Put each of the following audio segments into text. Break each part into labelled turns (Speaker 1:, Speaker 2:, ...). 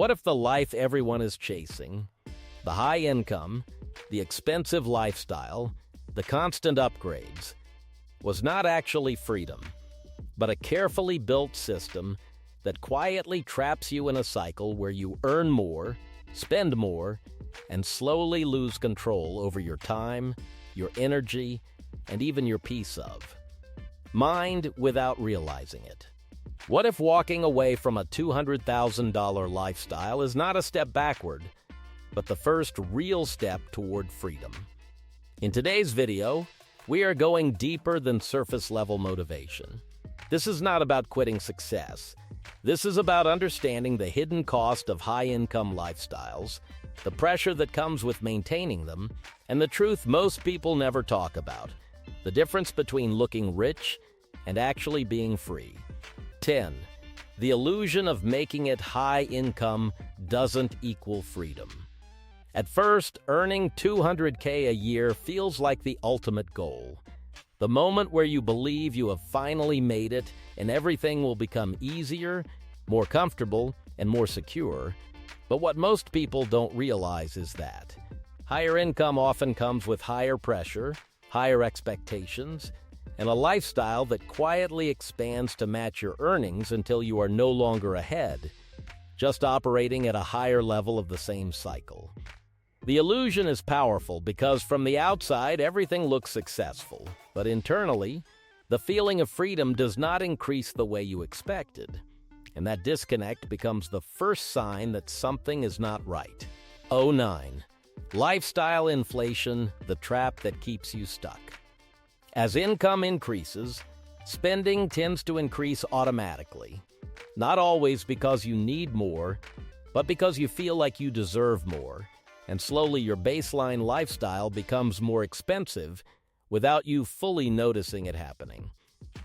Speaker 1: What if the life everyone is chasing, the high income, the expensive lifestyle, the constant upgrades, was not actually freedom, but a carefully built system that quietly traps you in a cycle where you earn more, spend more, and slowly lose control over your time, your energy, and even your peace of mind without realizing it? What if walking away from a $200,000 lifestyle is not a step backward, but the first real step toward freedom? In today's video, we are going deeper than surface-level motivation. This is not about quitting success. This is about understanding the hidden cost of high-income lifestyles, the pressure that comes with maintaining them, and the truth most people never talk about: the difference between looking rich and actually being free. 10. The illusion of making it high income doesn't equal freedom. At first, earning $200K a year feels like the ultimate goal. The moment where you believe you have finally made it and everything will become easier, more comfortable, and more secure. But what most people don't realize is that higher income often comes with higher pressure, higher expectations, and a lifestyle that quietly expands to match your earnings until you are no longer ahead, just operating at a higher level of the same cycle. The illusion is powerful because from the outside everything looks successful, but internally, the feeling of freedom does not increase the way you expected, and that disconnect becomes the first sign that something is not right. 9. Lifestyle inflation, the trap that keeps you stuck. As income increases, spending tends to increase automatically. Not always because you need more, but because you feel like you deserve more, and slowly your baseline lifestyle becomes more expensive without you fully noticing it happening.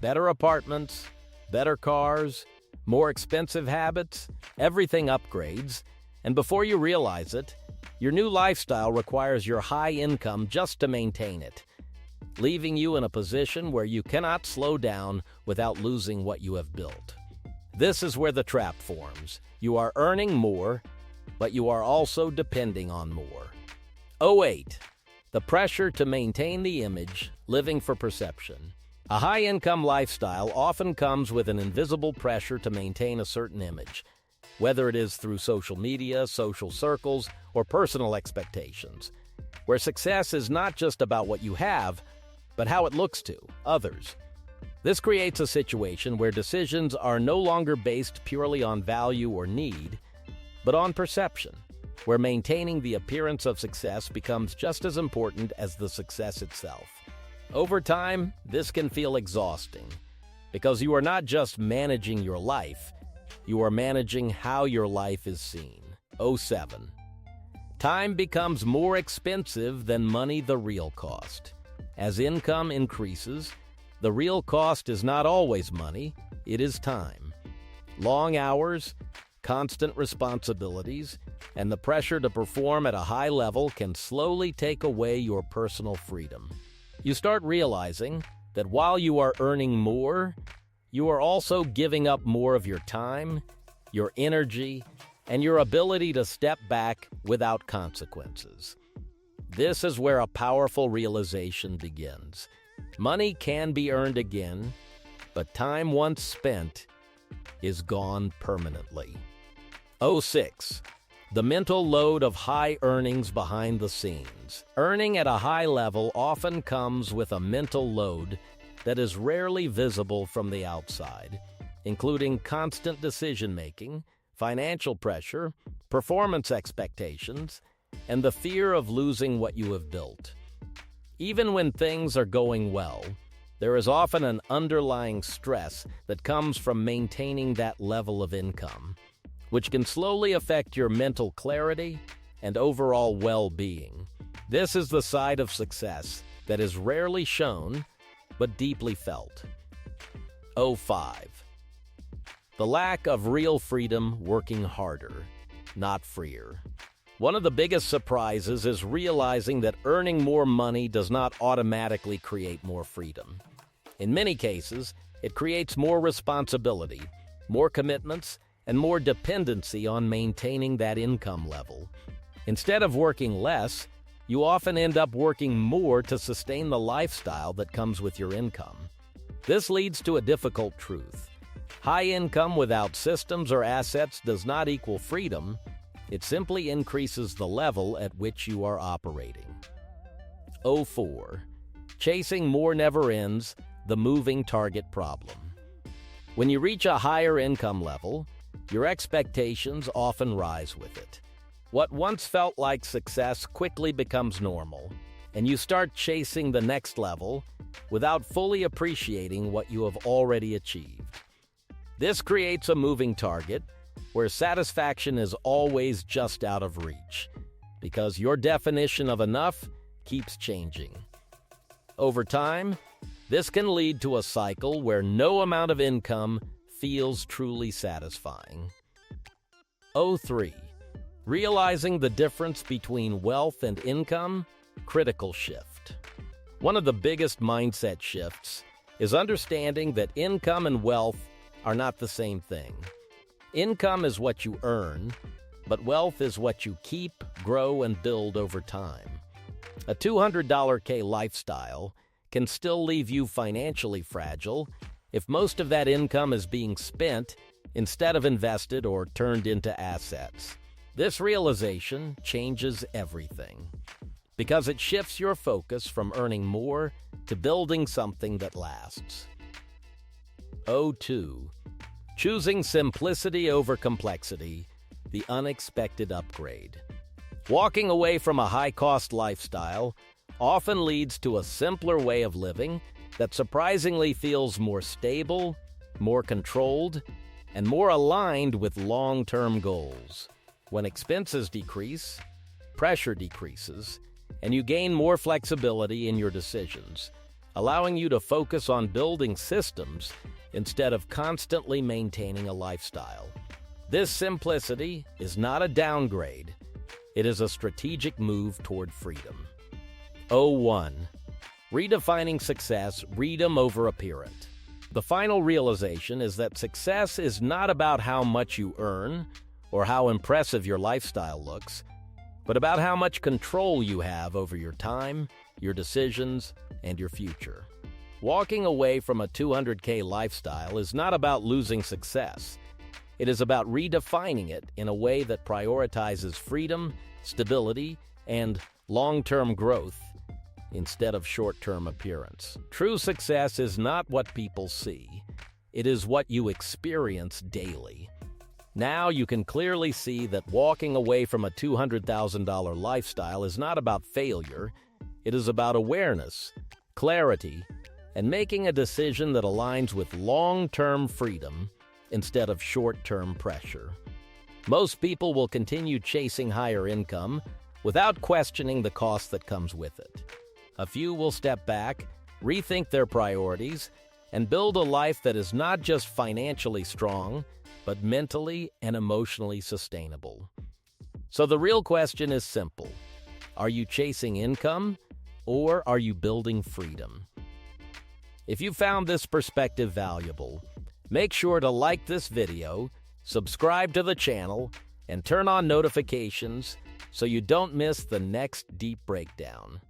Speaker 1: Better apartments, better cars, more expensive habits, everything upgrades, and before you realize it, your new lifestyle requires your high income just to maintain it, leaving you in a position where you cannot slow down without losing what you have built. This is where the trap forms. You are earning more, but you are also depending on more. 8. The pressure to maintain the image, living for perception. A high-income lifestyle often comes with an invisible pressure to maintain a certain image, whether it is through social media, social circles, or personal expectations, where success is not just about what you have, but how it looks to others. This creates a situation where decisions are no longer based purely on value or need, but on perception, where maintaining the appearance of success becomes just as important as the success itself. Over time, this can feel exhausting, because you are not just managing your life, you are managing how your life is seen. 7. Time becomes more expensive than money, the real cost. As income increases, the real cost is not always money, it is time. Long hours, constant responsibilities, and the pressure to perform at a high level can slowly take away your personal freedom. You start realizing that while you are earning more, you are also giving up more of your time, your energy, and your ability to step back without consequences. This is where a powerful realization begins. Money can be earned again, but time once spent is gone permanently. 6. The mental load of high earnings behind the scenes. Earning at a high level often comes with a mental load that is rarely visible from the outside, including constant decision-making, financial pressure, performance expectations, and the fear of losing what you have built. Even when things are going well, there is often an underlying stress that comes from maintaining that level of income, which can slowly affect your mental clarity and overall well-being. This is the side of success that is rarely shown, but deeply felt. 5. The lack of real freedom, working harder, not freer. One of the biggest surprises is realizing that earning more money does not automatically create more freedom. In many cases, it creates more responsibility, more commitments, and more dependency on maintaining that income level. Instead of working less, you often end up working more to sustain the lifestyle that comes with your income. This leads to a difficult truth. High income without systems or assets does not equal freedom. It simply increases the level at which you are operating. 4. Chasing more never ends, the moving target problem. When you reach a higher income level, your expectations often rise with it. What once felt like success quickly becomes normal, and you start chasing the next level without fully appreciating what you have already achieved. This creates a moving target where satisfaction is always just out of reach, because your definition of enough keeps changing. Over time, this can lead to a cycle where no amount of income feels truly satisfying. 3. Realizing the difference between wealth and income, critical shift. One of the biggest mindset shifts is understanding that income and wealth are not the same thing. Income is what you earn, but wealth is what you keep, grow, and build over time. A $200K lifestyle can still leave you financially fragile if most of that income is being spent instead of invested or turned into assets. This realization changes everything because it shifts your focus from earning more to building something that lasts. 2. Choosing simplicity over complexity, the unexpected upgrade. Walking away from a high-cost lifestyle often leads to a simpler way of living that surprisingly feels more stable, more controlled, and more aligned with long-term goals. When expenses decrease, pressure decreases, and you gain more flexibility in your decisions, allowing you to focus on building systems instead of constantly maintaining a lifestyle. This simplicity is not a downgrade. It is a strategic move toward freedom. 1. Redefining success, freedom over appearance. The final realization is that success is not about how much you earn or how impressive your lifestyle looks, but about how much control you have over your time, your decisions, and your future. Walking away from a $200K lifestyle is not about losing success. It is about redefining it in a way that prioritizes freedom, stability, and long-term growth instead of short-term appearance. True success is not what people see. It is what you experience daily. Now you can clearly see that walking away from a $200,000 lifestyle is not about failure. It is about awareness, clarity, and making a decision that aligns with long-term freedom instead of short-term pressure. Most people will continue chasing higher income without questioning the cost that comes with it. A few will step back, rethink their priorities, and build a life that is not just financially strong, but mentally and emotionally sustainable. So the real question is simple. Are you chasing income, or are you building freedom? If you found this perspective valuable, make sure to like this video, subscribe to the channel, and turn on notifications so you don't miss the next deep breakdown.